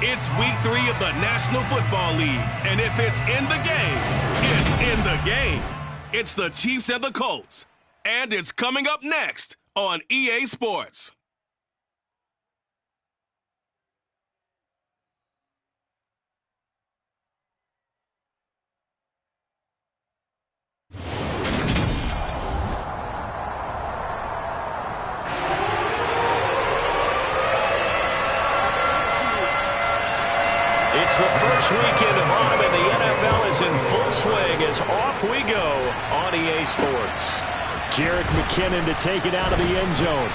It's week 3 of the National Football League, and if it's in the game, it's in the game. It's the Chiefs and the Colts, and it's coming up next on EA Sports. It's the first weekend of autumn, and the NFL is in full swing as off we go on EA Sports. Jerick McKinnon to take it out of the end zone.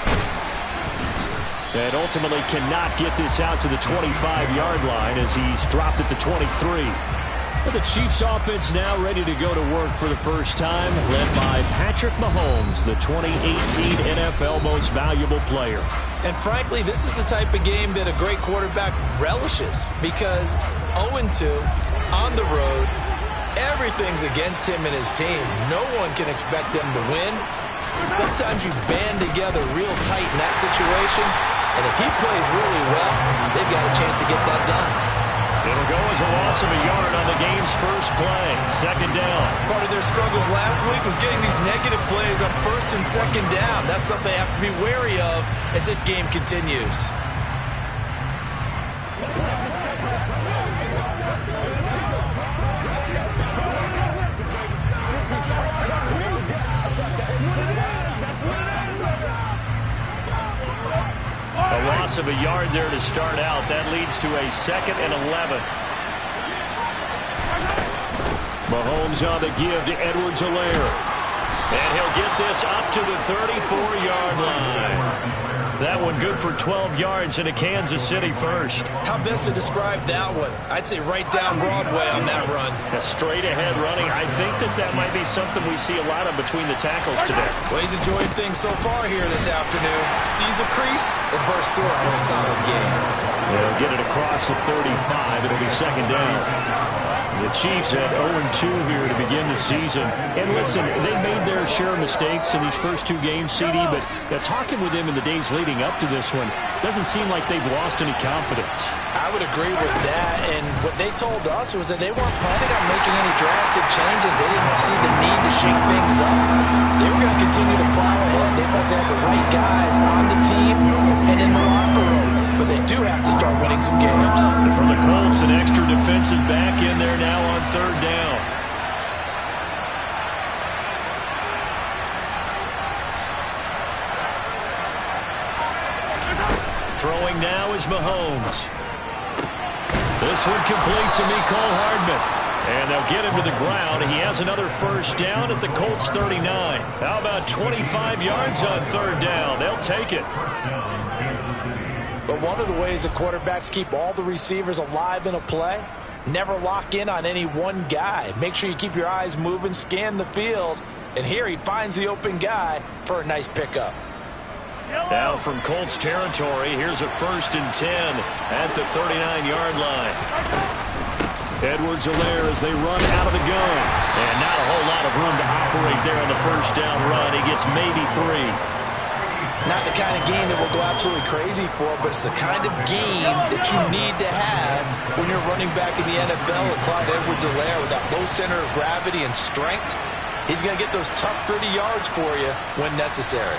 And ultimately cannot get this out to the 25-yard line as he's dropped at the 23. But the Chiefs offense now ready to go to work for the first time, led by Patrick Mahomes, the 2018 NFL Most Valuable Player. And frankly, this is the type of game that a great quarterback relishes because 0-2 on the road, everything's against him and his team. No one can expect them to win. Sometimes you band together real tight in that situation, and if he plays really well, they've got a chance to get that done. It'll go as a loss of a yard on the game's first play. Second down. Part of their struggles last week was getting these negative plays on first and second down. That's something they have to be wary of as this game continues. A loss of a yard there to start out. That leads to a 2nd and 11. Mahomes on the give to Edwards-Helaire. And he'll get this up to the 34-yard line. That one good for 12 yards into Kansas City first. How best to describe that one? I'd say right down Broadway on that run. A straight-ahead running. I think that might be something we see a lot of between the tackles today. Well, he's enjoying things so far here this afternoon. Sees a crease and bursts through it for a solid game. They'll get it across the 35. It'll be second down. The Chiefs had 0-2 here to begin the season. And listen, they made their share of mistakes in these first 2 games, CD, but talking with them in the days leading up to this one, doesn't seem like they've lost any confidence. I would agree with that, and what they told us was that they weren't planning on making any drastic changes. They didn't see the need to shake things up. They were going to continue to plow ahead. They thought they had the right guys on the team and in the locker room. But they do have to start winning some games. And for the Colts, an extra defensive back in there now on 3rd down. Throwing now is Mahomes. This one complete to Mecole Hardman. And they'll get him to the ground. He has another first down at the Colts 39. How about 25 yards on 3rd down? They'll take it. But one of the ways the quarterbacks keep all the receivers alive in a play, never lock in on any one guy. Make sure you keep your eyes moving, scan the field. And here he finds the open guy for a nice pickup. Now from Colts territory, here's a 1st and 10 at the 39-yard line. Edwards-Helaire as they run out of the gun. And not a whole lot of room to operate there on the first down run. He gets maybe 3. Not the kind of game that we'll go absolutely crazy for, but it's the kind of game that you need to have when you're running back in the NFL with Clyde Edwards-Helaire with that low center of gravity and strength. He's going to get those tough, gritty yards for you when necessary.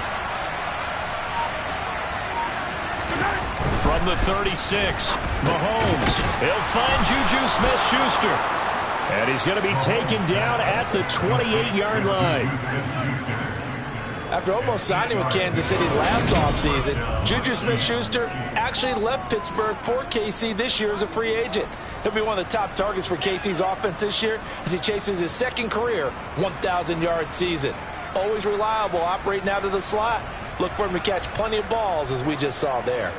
From the 36, Mahomes. He'll find Juju Smith-Schuster. And he's going to be taken down at the 28-yard line. After almost signing with Kansas City last offseason, Juju Smith-Schuster actually left Pittsburgh for KC this year as a free agent. He'll be one of the top targets for KC's offense this year as he chases his second career 1,000-yard season. Always reliable, operating out of the slot. Look for him to catch plenty of balls, as we just saw there.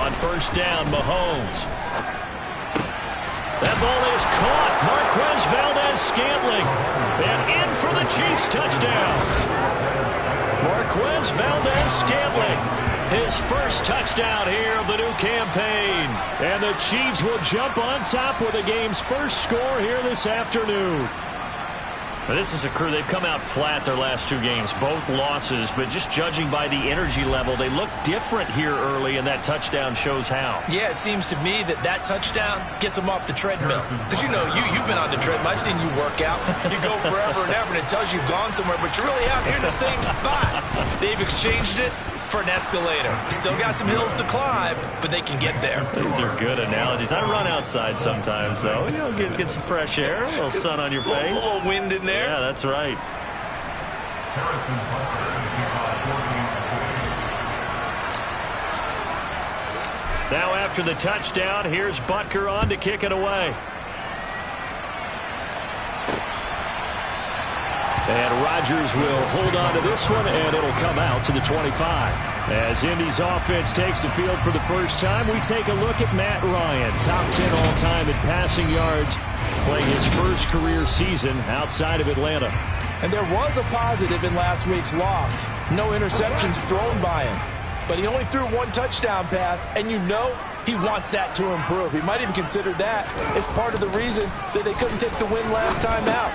On first down, Mahomes. That ball is caught. Marquez Valdez-Scantling. And in for the Chiefs touchdown. Marquez Valdez-Scantling. His first touchdown here of the new campaign. And the Chiefs will jump on top with the game's first score here this afternoon. This is a crew. They've come out flat their last 2 games, both losses, but just judging by the energy level, they look different here early, and that touchdown shows how. Yeah, it seems to me that touchdown gets them off the treadmill. Because, you've been on the treadmill. I've seen you work out. You go forever and ever, and it tells you you've gone somewhere, but you're really out here in the same spot. They've exchanged it for an escalator. Still got some hills to climb, but they can get there. These are good analogies. I run outside sometimes, though. Get some fresh air, a little sun on your face. A little wind in there. Yeah, that's right. Now after the touchdown, here's Butker on to kick it away. And Rodgers will hold on to this one, and it'll come out to the 25. As Indy's offense takes the field for the first time, we take a look at Matt Ryan, top 10 all-time in passing yards, playing his first career season outside of Atlanta. And there was a positive in last week's loss. No interceptions thrown by him. But he only threw 1 touchdown pass, and he wants that to improve. He might even consider that as part of the reason that they couldn't take the win last time out.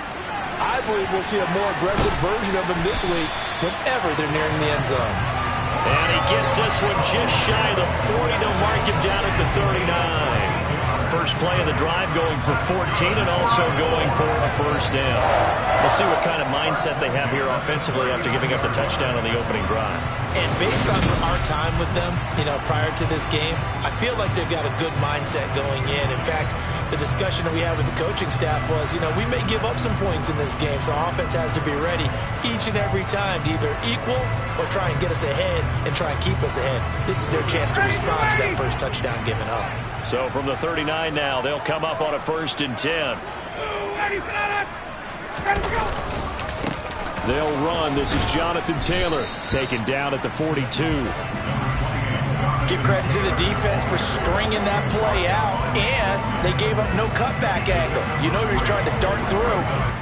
I believe we'll see a more aggressive version of him this week whenever they're nearing the end zone. And he gets this one just shy of the 40 to mark him down at the 39. First play of the drive going for 14 and also going for a first down. We'll see what kind of mindset they have here offensively after giving up the touchdown on the opening drive. And based on our time with them, prior to this game, I feel like they've got a good mindset going in. In fact, the discussion that we had with the coaching staff was, we may give up some points in this game, so offense has to be ready each and every time to either equal or try and get us ahead and try and keep us ahead. This is their chance to respond to that first touchdown given up. So from the 39 now, they'll come up on a 1st and 10. They'll run. This is Jonathan Taylor taken down at the 42. Give credit to the defense for stringing that play out, and they gave up no cutback angle. He's trying to dart through.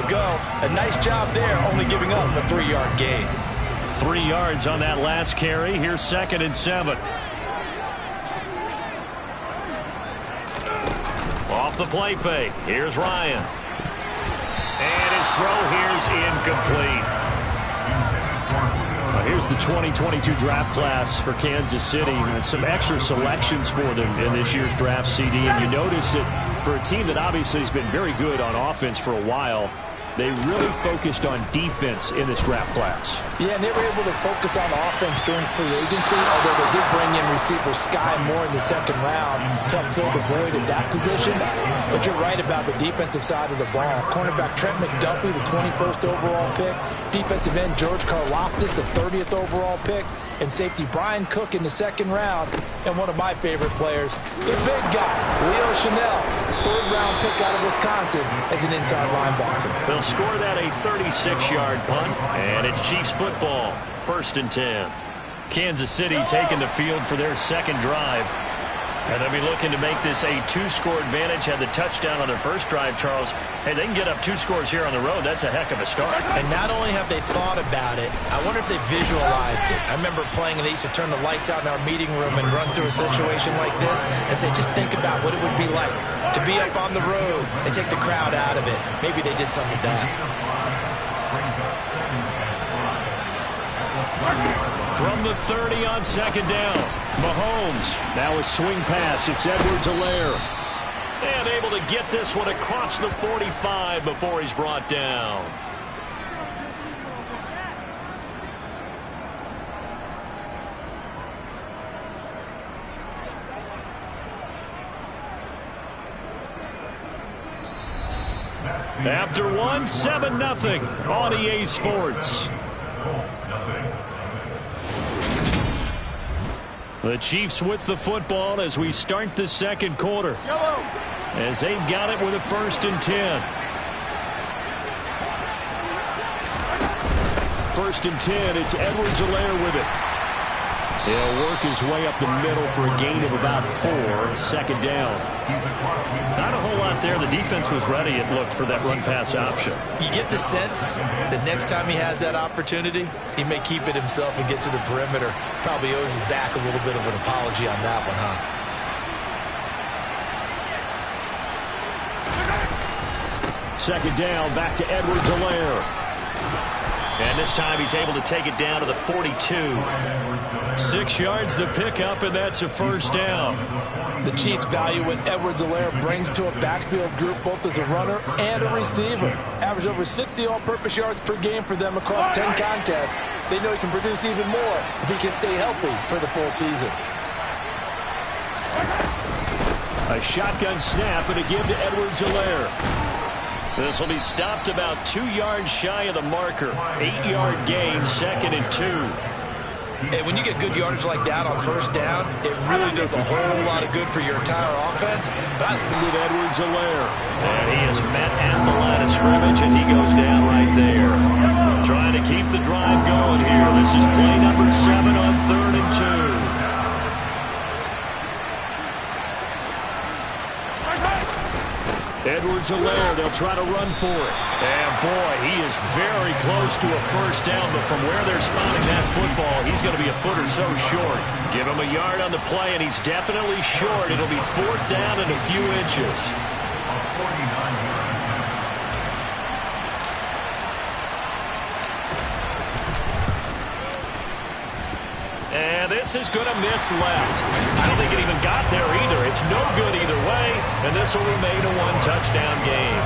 go. A nice job there, only giving up a 3-yard gain. 3 yards on that last carry. Here's 2nd and 7. Off the play fake. Here's Ryan. And his throw here's incomplete. Here's the 2022 draft class for Kansas City, and some extra selections for them in this year's draft CD. And you notice that for a team that obviously has been very good on offense for a while, they really focused on defense in this draft class. Yeah, and they were able to focus on offense during free agency, although they did bring in receiver Sky Moore in the 2nd round to help fill the void at that position. But you're right about the defensive side of the ball. Cornerback Trent McDuffie, the 21st overall pick. Defensive end George Karlaftis, the 30th overall pick. And safety Brian Cook in the 2nd round. And one of my favorite players, the big guy, Leo Chanel, 3rd round pick out of Wisconsin as an inside linebacker. They'll score that a 36-yard punt, and it's Chiefs football, 1st and 10. Kansas City taking the field for their 2nd drive. And they'll be looking to make this a 2-score advantage. Had the touchdown on their first drive, Charles. Hey, they can get up 2 scores here on the road. That's a heck of a start. And not only have they thought about it, I wonder if they visualized it. I remember playing, and they used to turn the lights out in our meeting room and run through a situation like this and say, just think about what it would be like to be up on the road and take the crowd out of it. Maybe they did some of that. From the 30 on 2nd down, Mahomes. Now a swing pass. It's Edwards-Helaire. And able to get this one across the 45 before he's brought down. After 7-0 on EA Sports. The Chiefs with the football as we start the 2nd quarter. As they've got it with a 1st and 10. 1st and 10, it's Edwards-Helaire with it. He'll work his way up the middle for a gain of about 4, 2nd down. Not a whole lot there. The defense was ready, it looked, for that run-pass option. You get the sense that next time he has that opportunity, he may keep it himself and get to the perimeter. Probably owes his back a little bit of an apology on that one, huh? Second down, back to Edwards-Helaire. And this time he's able to take it down to the 42. 6 yards the pickup, and that's a 1st down. The Chiefs value what Edwards-Helaire brings to a backfield group, both as a runner and a receiver. Average over 60 all-purpose yards per game for them across 10 contests. They know he can produce even more if he can stay healthy for the full season. A shotgun snap and a give to Edwards-Helaire. This will be stopped about 2 yards shy of the marker. 8-yard gain, 2nd and 2. And when you get good yardage like that on 1st down, it really does a whole lot of good for your entire offense. But with Edwards-Helaire. And he is met at the line of scrimmage, and he goes down right there. Trying to keep the drive going here. This is play number 7 on 3rd and 2. Edwards-Helaire, they'll try to run for it. And boy, he is very close to a 1st down, but from where they're spotting that football, he's going to be a foot or so short. Give him a yard on the play, and he's definitely short. It'll be 4th down and a few inches. And this is going to miss left. I don't think it even got there either. It's no good either way, and this will remain a 1-touchdown game.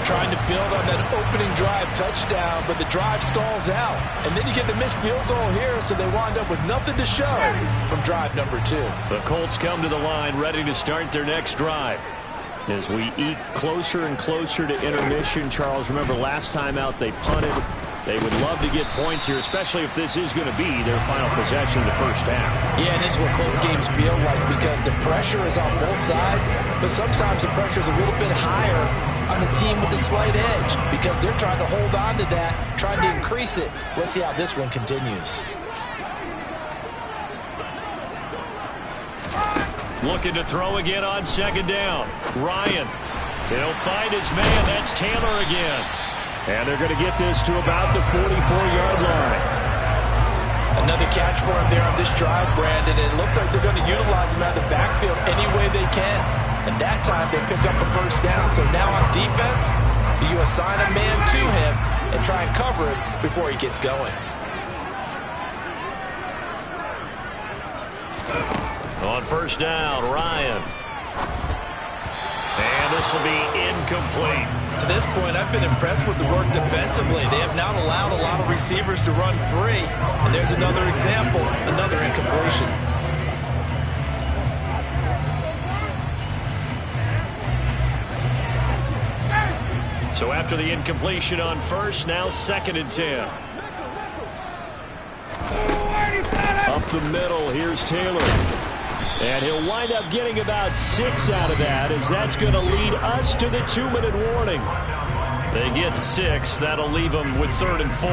Trying to build on that opening drive touchdown, but the drive stalls out. And then you get the missed field goal here, so they wind up with nothing to show from drive number 2. The Colts come to the line ready to start their next drive. As we eat closer and closer to intermission, Charles, remember last time out they punted. They would love to get points here, especially if this is going to be their final possession of the first half. Yeah, and this is what close games feel like because the pressure is on both sides, but sometimes the pressure is a little bit higher on the team with the slight edge because they're trying to hold on to that, trying to increase it. Let's see how this one continues. Looking to throw again on 2nd down. Ryan. He'll find his man. That's Taylor again. And they're going to get this to about the 44-yard line. Another catch for him there on this drive, Brandon. It looks like they're going to utilize him out of the backfield any way they can. And that time they pick up a first down. So now on defense, do you assign a man to him and try and cover it before he gets going? On first down, Ryan. And this will be incomplete. To this point, I've been impressed with the work defensively. They have not allowed a lot of receivers to run free. And there's another example, another incompletion. So after the incompletion on first, now 2nd and 10. Up the middle, here's Taylor. And he'll wind up getting about 6 out of that, as that's going to lead us to the 2-minute warning. They get 6. That'll leave them with 3rd and 4.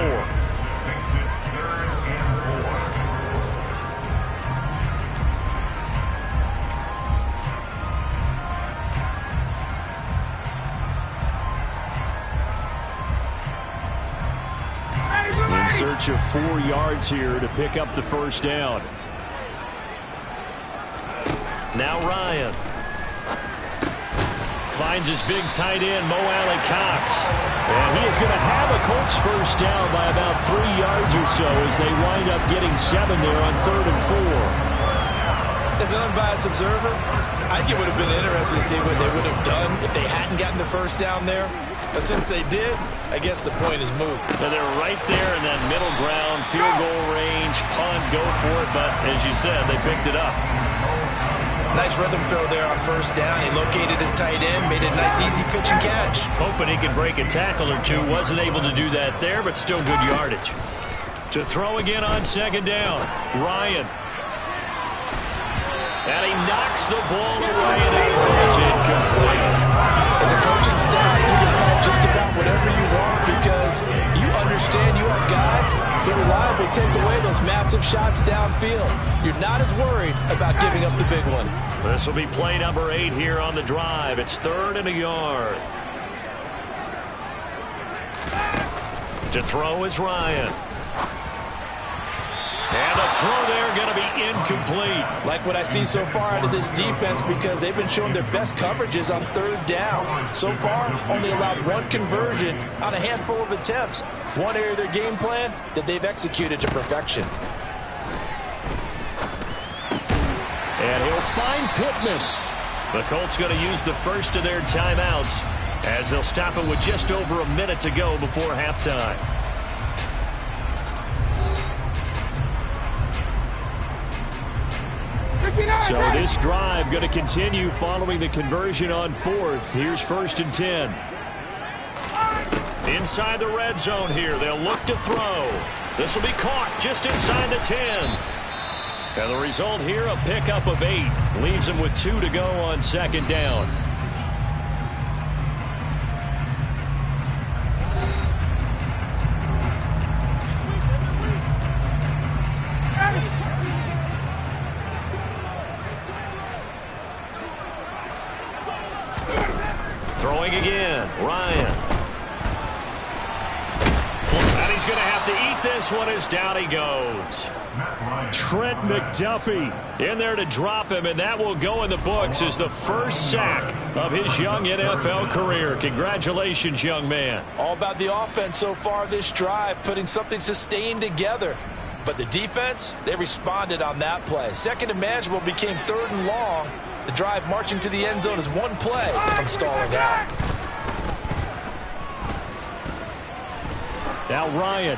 In search of 4 yards here to pick up the first down. Now Ryan finds his big tight end, Mo Alley-Cox. And he is going to have a Colts first down by about 3 yards or so as they wind up getting 7 there on 3rd and 4. As an unbiased observer, I think it would have been interesting to see what they would have done if they hadn't gotten the first down there. But since they did, I guess the point is moot. And they're right there in that middle ground, field goal range, punt, go for it. But as you said, they picked it up. Nice rhythm throw there on first down. He located his tight end, made it a nice easy pitch and catch. Hoping he could break a tackle or two. Wasn't able to do that there, but still good yardage. To throw again on 2nd down, Ryan. And he knocks the ball away and it throws incomplete. As a coaching staff, you can call just about whatever you want because you understand you have guys who reliably take away those massive shots downfield. You're not as worried about giving up the big one. This will be play number 8 here on the drive. It's 3rd and a yard. To throw is Ryan. And the throw there going to be incomplete. Like what I see so far out of this defense because they've been showing their best coverages on 3rd down. So far, only allowed 1 conversion on a handful of attempts. One area of their game plan that they've executed to perfection. And he'll find Pittman. The Colts going to use the first of their timeouts as they'll stop it with just over a minute to go before halftime. So this drive going to continue following the conversion on 4th. Here's 1st and 10. Inside the red zone here. They'll look to throw. This will be caught just inside the 10. And the result here, a pickup of 8. Leaves them with 2 to go on 2nd down. Throwing again, Ryan. And he's going to have to eat this one as down he goes. Trent McDuffie in there to drop him, and that will go in the books as the first sack of his young NFL career. Congratulations, young man. All about the offense so far this drive, putting something sustained together. But the defense, they responded on that play. Second and manageable became 3rd and long. The drive marching to the end zone is 1 play from stalling out. Now Ryan.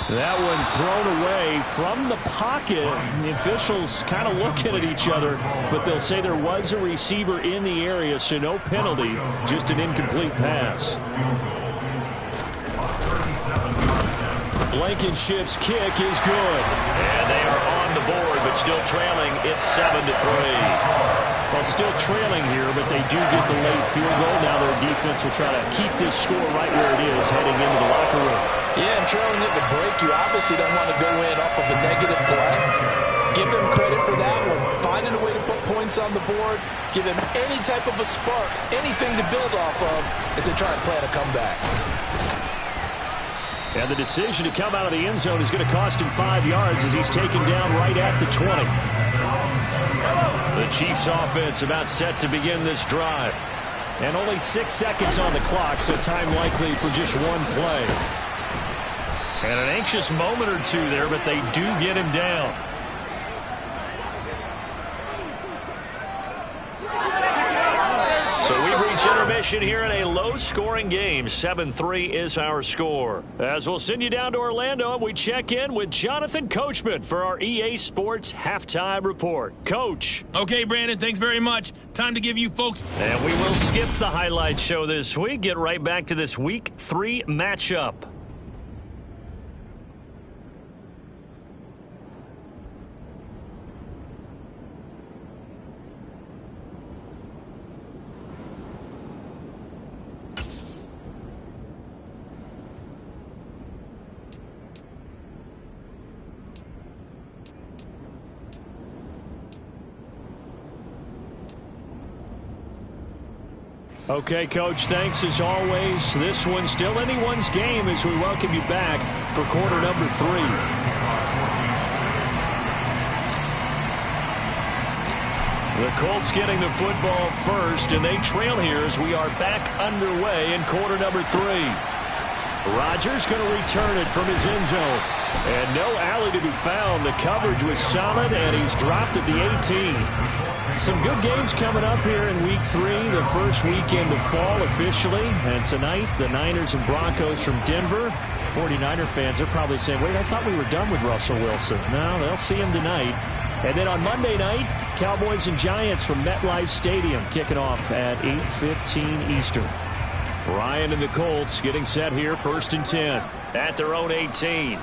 That one thrown away from the pocket. The officials kind of looking at each other, but they'll say there was a receiver in the area, so no penalty, just an incomplete pass. Blankenship's kick is good. And they are on the board, but still trailing. It's 7-3. Well, still trailing here, but they do get the late field goal. Now their defense will try to keep this score right where it is heading into the locker room. Yeah, and trailing at the break, you obviously don't want to go in off of a negative play. Give them credit for that one. Finding a way to put points on the board. Give them any type of a spark, anything to build off of as they try and plan a comeback. And the decision to come out of the end zone is going to cost him 5 yards as he's taken down right at the 20. The Chiefs offense about set to begin this drive. And only 6 seconds on the clock, so time likely for just one play. And an anxious moment or two there, but they do get him down. So we've reached intermission here in a low-scoring game. 7-3 is our score. As we'll send you down to Orlando, we check in with Jonathan Coachman for our EA Sports Halftime Report. Coach. Okay, Brandon, thanks very much. Time to give you folks. And we will skip the highlight show this week. Get right back to this Week 3 matchup. Okay, Coach, thanks as always. This one's still anyone's game as we welcome you back for quarter number 3. The Colts getting the football first, and they trail here as we are back underway in quarter number 3. Rodgers going to return it from his end zone. And no alley to be found. The coverage was solid, and he's dropped at the 18. Some good games coming up here in Week 3, the first weekend of fall officially. And tonight, the Niners and Broncos from Denver. 49er fans are probably saying, wait, I thought we were done with Russell Wilson. No, they'll see him tonight. And then on Monday night, Cowboys and Giants from MetLife Stadium kicking off at 8:15 Eastern. Ryan and the Colts getting set here, 1st and 10 at their own 18.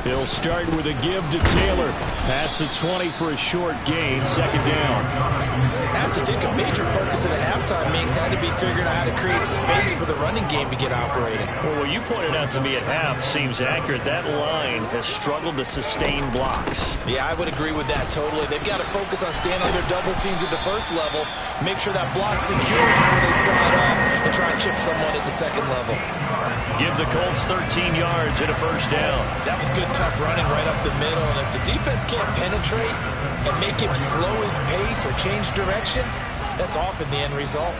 He'll start with a give to Taylor. Past the 20 for a short gain, 2nd down. I have to think a major focus at a halftime means had to be figuring out how to create space for the running game to get operating. Well, what you pointed out to me at half seems accurate. That line has struggled to sustain blocks. Yeah, I would agree with that totally. They've got to focus on staying under double teams at the first level, make sure that block's secure before they slide off, and try and chip someone at the second level. Give the Colts 13 yards and a 1st down. That was good, tough running right up the middle. And if the defense can't penetrate and make him slow his pace or change direction, that's often the end result.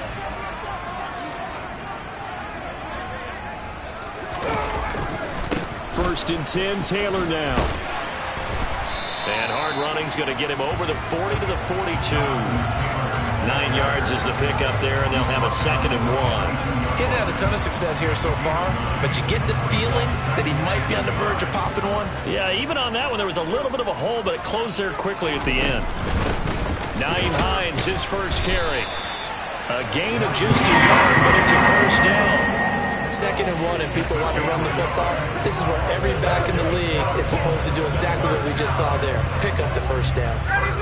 First and 10, Taylor now. And hard running's going to get him over the 40 to the 42. 9 yards is the pickup there, and they'll have a 2nd and 1. He's had a ton of success here so far, but you get the feeling that he might be on the verge of popping one. Yeah, even on that one, there was a little bit of a hole, but it closed there quickly at the end. Nyheim Hines, his first carry. A gain of just a yard, but it's a 1st down. 2nd and 1, and people want to run the football. This is where every back in the league is supposed to do exactly what we just saw there. Pick up the 1st down.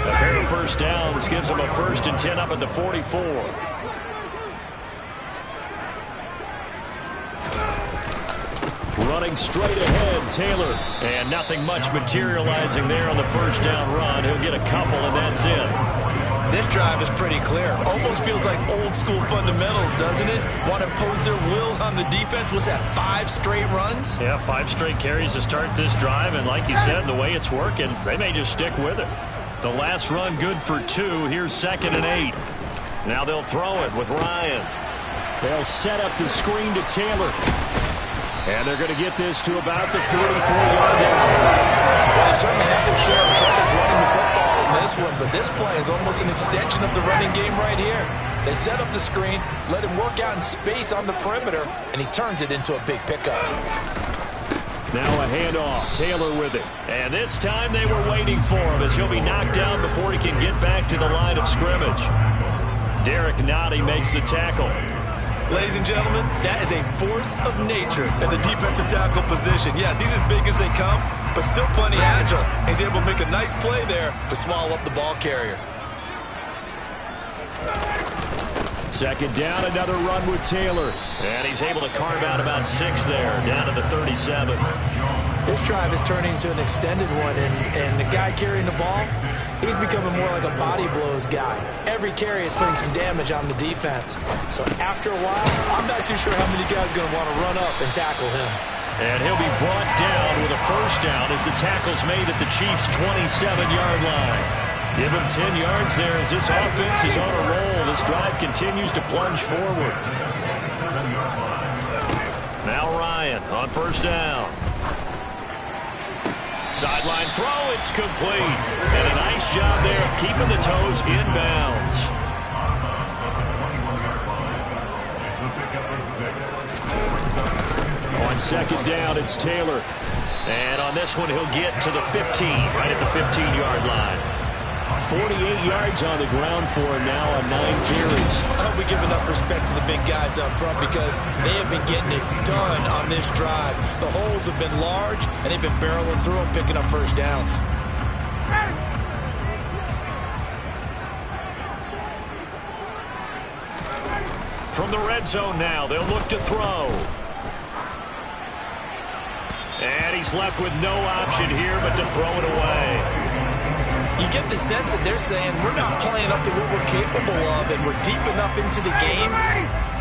A pair of 1st downs gives them a 1st and 10 up at the 44. Running straight ahead, Taylor. And nothing much materializing there on the 1st down run. He'll get a couple, and that's it. This drive is pretty clear. Almost feels like old school fundamentals, doesn't it? Want to impose their will on the defense. Was that 5 straight runs? Yeah, 5 straight carries to start this drive. And like you said, the way it's working, they may just stick with it. The last run good for 2. Here's 2nd and 8. Now they'll throw it with Ryan. They'll set up the screen to Taylor. And they're going to get this to about the 44-yard line. Well, they certainly have their share of troubles running the football in this one, but this play is almost an extension of the running game right here. They set up the screen, let him work out in space on the perimeter, and he turns it into a big pickup. Now a handoff. Taylor with it. And this time they were waiting for him as he'll be knocked down before he can get back to the line of scrimmage. Derek Nottie makes the tackle. Ladies and gentlemen, that is a force of nature at the defensive tackle position. Yes, he's as big as they come, but still plenty agile. He's able to make a nice play there to small up the ball carrier. 2nd down, another run with Taylor. And he's able to carve out about 6 there, down to the 37. This drive is turning into an extended one, and the guy carrying the ball, he's becoming more like a body blows guy. Every carry is putting some damage on the defense. So after a while, I'm not too sure how many guys are going to want to run up and tackle him. And he'll be brought down with a first down as the tackle's made at the Chiefs' 27-yard line. Give him 10 yards there as this offense is on a roll. This drive continues to plunge forward. Now Ryan on first down. Sideline throw, it's complete. And a nice job there of keeping the toes inbounds. On second down, it's Taylor. And on this one, he'll get to the 15, right at the 15-yard line. 48 yards on the ground for him now on 9 carries. I hope we give enough respect to the big guys up front because they have been getting it done on this drive. The holes have been large, and they've been barreling through them, picking up first downs. From the red zone now, they'll look to throw. And he's left with no option here but to throw it away. You get the sense that they're saying we're not playing up to what we're capable of, and we're deep enough into the game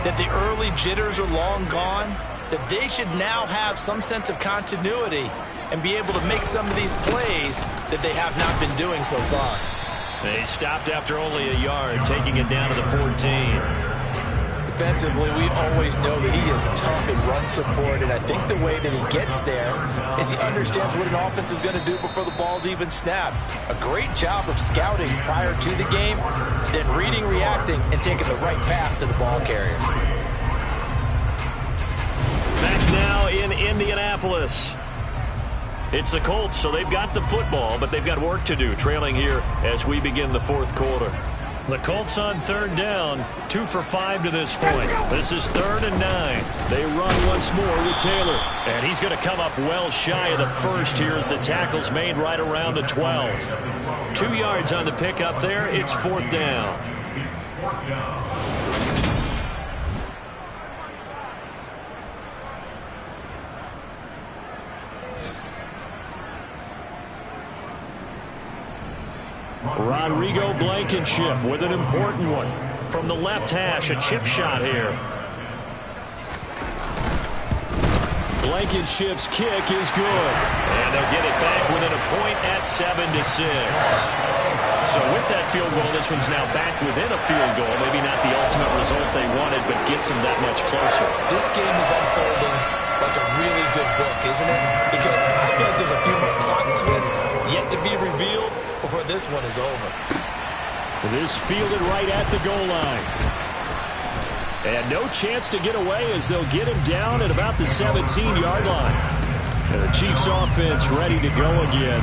that the early jitters are long gone, that they should now have some sense of continuity and be able to make some of these plays that they have not been doing so far. They stopped after only a yard, taking it down to the 14. Defensively, we always know that he is tough in run support, and I think the way that he gets there is he understands what an offense is going to do before the ball's even snapped. A great job of scouting prior to the game, then reading, reacting, and taking the right path to the ball carrier. Back now in Indianapolis. It's the Colts, so they've got the football, but they've got work to do, trailing here as we begin the fourth quarter. The Colts on third down, 2 for 5 to this point. This is 3rd and 9. They run once more with Taylor. And he's going to come up well shy of the first here as the tackle's made right around the 12. 2 yards on the pickup there. It's 4th down. Rodrigo Blankenship with an important one. From the left hash, a chip shot here. Blankenship's kick is good. And they'll get it back within a point at 7-6. So with that field goal, this one's now back within a field goal. Maybe not the ultimate result they wanted, but gets them that much closer. This game is unfolding like a really good book, isn't it? Because I feel like there's a few more plot twists yet to be revealed before this one is over. This fielded right at the goal line. And no chance to get away as they'll get him down at about the 17-yard line. And the Chiefs offense ready to go again.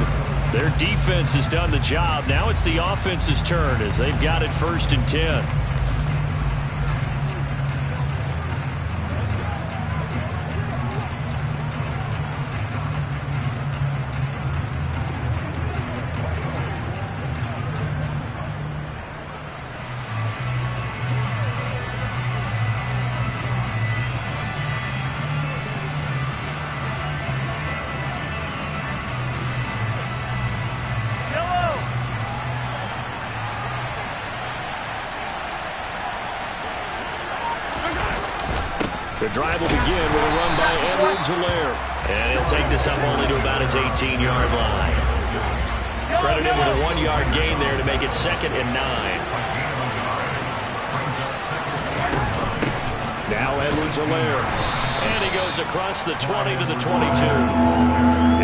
Their defense has done the job. Now it's the offense's turn as they've got it 1st and 10. The drive will begin with a run by Edwards-Helaire. And he'll take this up only to about his 18-yard line. Credit him with a 1-yard gain there to make it 2nd and 9. Now Edwards-Helaire. And he goes across the 20 to the 22.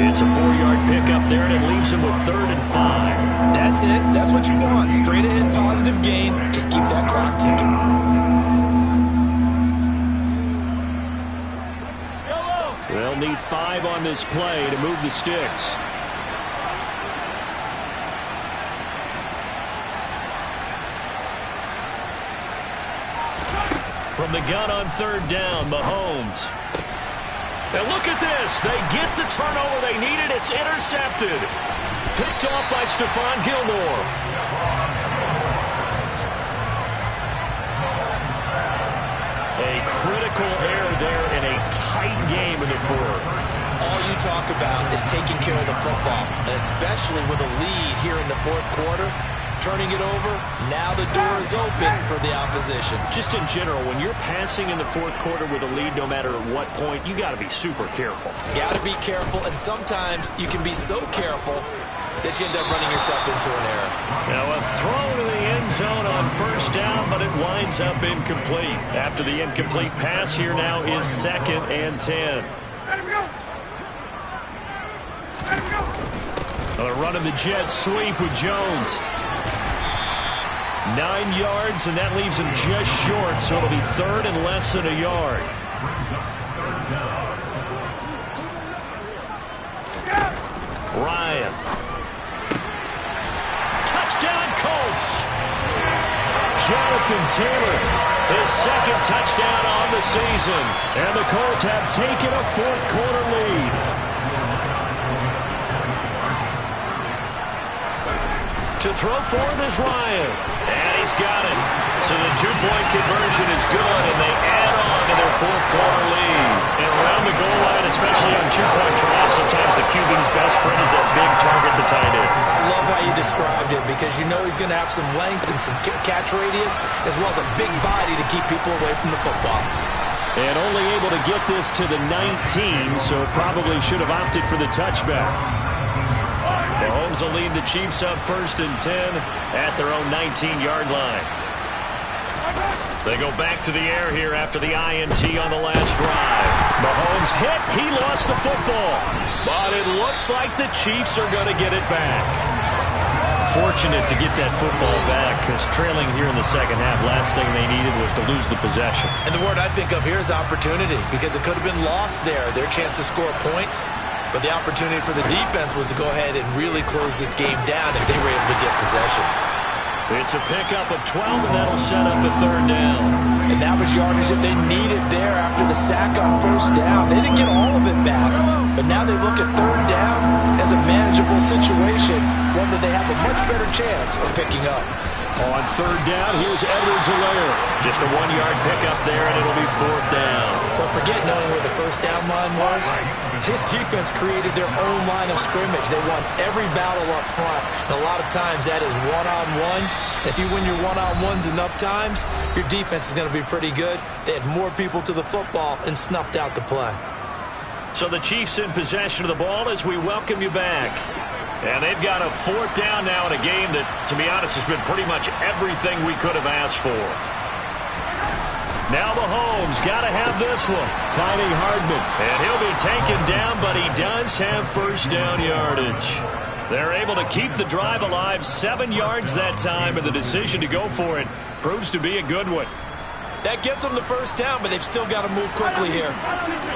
It's a 4-yard pickup there, and it leaves him with 3rd and 5. That's it. That's what you want. Straight ahead, positive gain. Just keep that clock ticking. They'll need 5 on this play to move the sticks. From the gun on 3rd down, Mahomes. And look at this. They get the turnover they needed. It's intercepted. Picked off by Stephon Gilmore. A critical error there in a tight game in the 4th. all you talk about is taking care of the football, and especially with a lead here in the fourth quarter. Turning it over, now the door is open for the opposition. Just in general, when you're passing in the fourth quarter with a lead, no matter at what point, you got to be super careful. Got to be careful, and sometimes you can be so careful that you end up running yourself into an error. Now a throw to the end zone on first down, but it winds up incomplete. After the incomplete pass, here now is 2nd and 10. Another run of the jet sweep with Jones. 9 yards, and that leaves him just short, so it'll be 3rd and less than a yard. Ryan. Touchdown, Colts. Jonathan Taylor, his 2nd touchdown on the season, and the Colts have taken a fourth quarter lead. To throw forward is Ryan. And he's got it. So the 2-point conversion is good, and they add on to their fourth quarter lead. And around the goal line, especially on 2-point tries, sometimes the QB's best friend is that big target, the tight end. I love how you described it, because you know he's going to have some length and some catch radius, as well as a big body to keep people away from the football. And only able to get this to the 19, so probably should have opted for the touchback. Mahomes will lead the Chiefs up 1st and 10 at their own 19-yard line. They go back to the air here after the INT on the last drive. Mahomes hit. He lost the football. But it looks like the Chiefs are going to get it back. Fortunate to get that football back, because trailing here in the second half, last thing they needed was to lose the possession. And the word I think of here is opportunity, because it could have been lost there, their chance to score points. But the opportunity for the defense was to go ahead and really close this game down if they were able to get possession. It's a pickup of 12, and that'll set up the 3rd down. And that was yardage that they needed there after the sack on first down. They didn't get all of it back, but now they look at 3rd down as a manageable situation, one that they have a much better chance of picking up. On 3rd down, here's Edwards-Helaire. Just a 1-yard pickup there, and it'll be 4th down. But forget knowing where the first down line was. This defense created their own line of scrimmage. They won every battle up front. And a lot of times that is one-on-one. If you win your one-on-ones enough times, your defense is going to be pretty good. They had more people to the football and snuffed out the play. So the Chiefs in possession of the ball as we welcome you back. And they've got a 4th down now in a game that, to be honest, has been pretty much everything we could have asked for. Now Mahomes got to have this one. Finding Hardman. And he'll be taken down, but he does have first down yardage. They're able to keep the drive alive, 7 yards that time, and the decision to go for it proves to be a good one. That gives them the first down, but they've still got to move quickly here.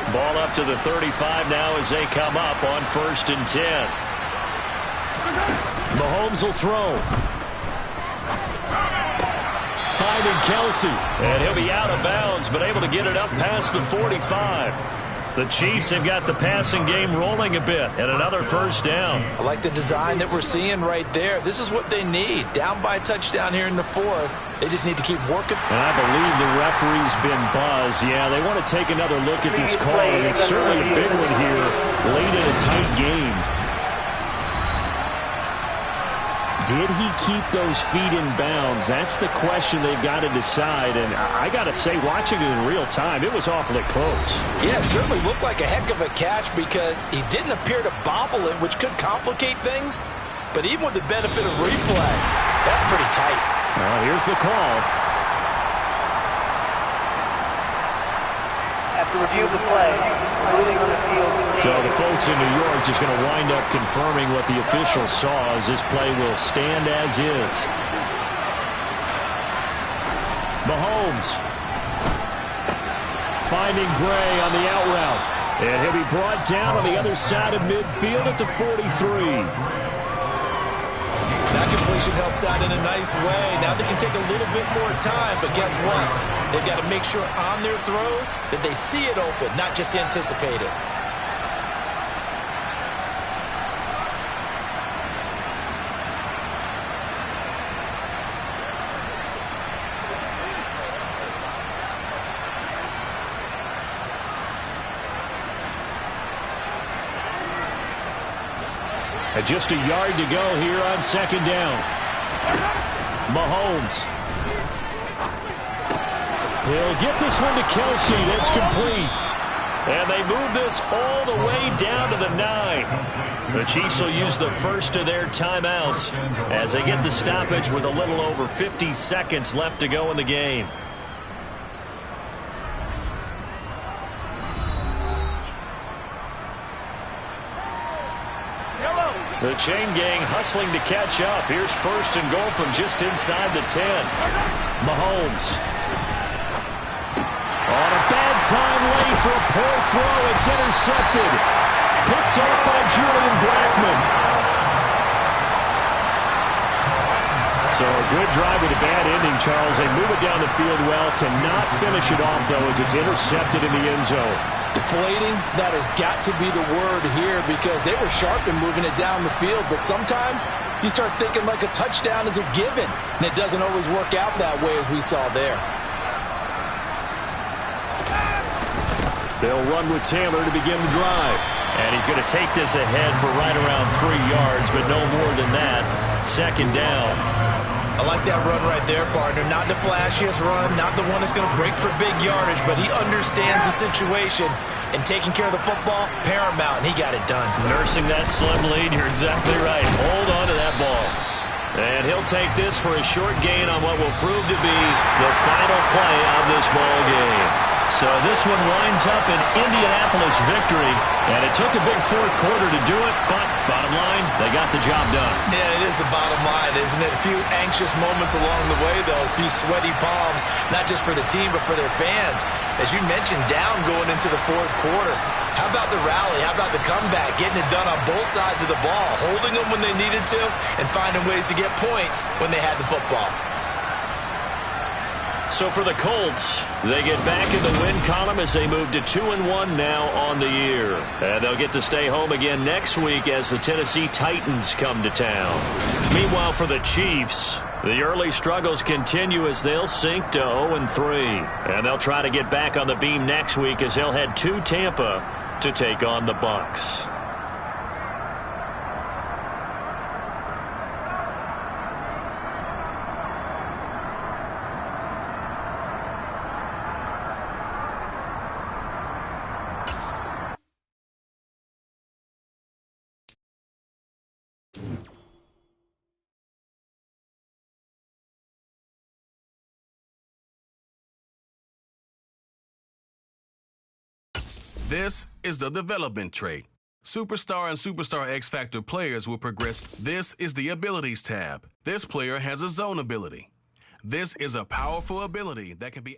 Ball up to the 35 now as they come up on 1st and 10. Mahomes will throw. Finding Kelsey. And he'll be out of bounds, but able to get it up past the 45. The Chiefs have got the passing game rolling a bit, and another first down. I like the design that we're seeing right there. This is what they need. Down by a touchdown here in the 4th. They just need to keep working. And I believe the referee's been buzzed. Yeah, they want to take another look at this call, and it's certainly a big one here late in a tight game. Did he keep those feet in bounds? That's the question they've got to decide. And I got to say, watching it in real time, it was awfully close. Yeah, it certainly looked like a heck of a catch because he didn't appear to bobble it, which could complicate things. But even with the benefit of replay, that's pretty tight. Well, here's the call. After review of the play, moving on the field. So the folks in New York just going to wind up confirming what the official saw as this play will stand as is. Mahomes finding Gray on the out route. And he'll be brought down on the other side of midfield at the 43. That completion helps out in a nice way. Now they can take a little bit more time, but guess what? They've got to make sure on their throws that they see it open, not just anticipate it. And just a yard to go here on second down. Mahomes. He'll get this one to Kelsey. That's complete. And they move this all the way down to the 9. The Chiefs will use the first of their timeouts as they get the stoppage with a little over 50 seconds left to go in the game. The chain gang hustling to catch up. Here's first and goal from just inside the 10. Mahomes. On a bad time late for a poor throw. It's intercepted. Picked up by Julian Blackmon. So a good drive with a bad ending, Charles. They move it down the field well. Cannot finish it off, though, as it's intercepted in the end zone. Deflating, that has got to be the word here because they were sharp in moving it down the field, but sometimes you start thinking like a touchdown is a given, and it doesn't always work out that way as we saw there. They'll run with Taylor to begin the drive. And he's going to take this ahead for right around 3 yards, but no more than that. Second down. I like that run right there, partner. Not the flashiest run, not the one that's going to break for big yardage, but he understands the situation, and taking care of the football, paramount, and he got it done. Nursing that slim lead, you're exactly right. Hold on to that ball. And he'll take this for a short gain on what will prove to be the final play of this ball game. So this one winds up an Indianapolis victory, and it took a big fourth quarter to do it, but bottom line, they got the job done. Yeah, it is the bottom line, isn't it? A few anxious moments along the way, though, a few sweaty palms, not just for the team, but for their fans. As you mentioned, down going into the fourth quarter. How about the rally? How about the comeback? Getting it done on both sides of the ball, holding them when they needed to, and finding ways to get points when they had the football. So for the Colts, they get back in the win column as they move to 2-1 now on the year. And they'll get to stay home again next week as the Tennessee Titans come to town. Meanwhile, for the Chiefs, the early struggles continue as they'll sink to 0-3. And they'll try to get back on the beam next week as they'll head to Tampa to take on the Bucs. This is the development trait. Superstar and Superstar X Factor players will progress. This is the Abilities tab. This player has a zone ability. This is a powerful ability that can be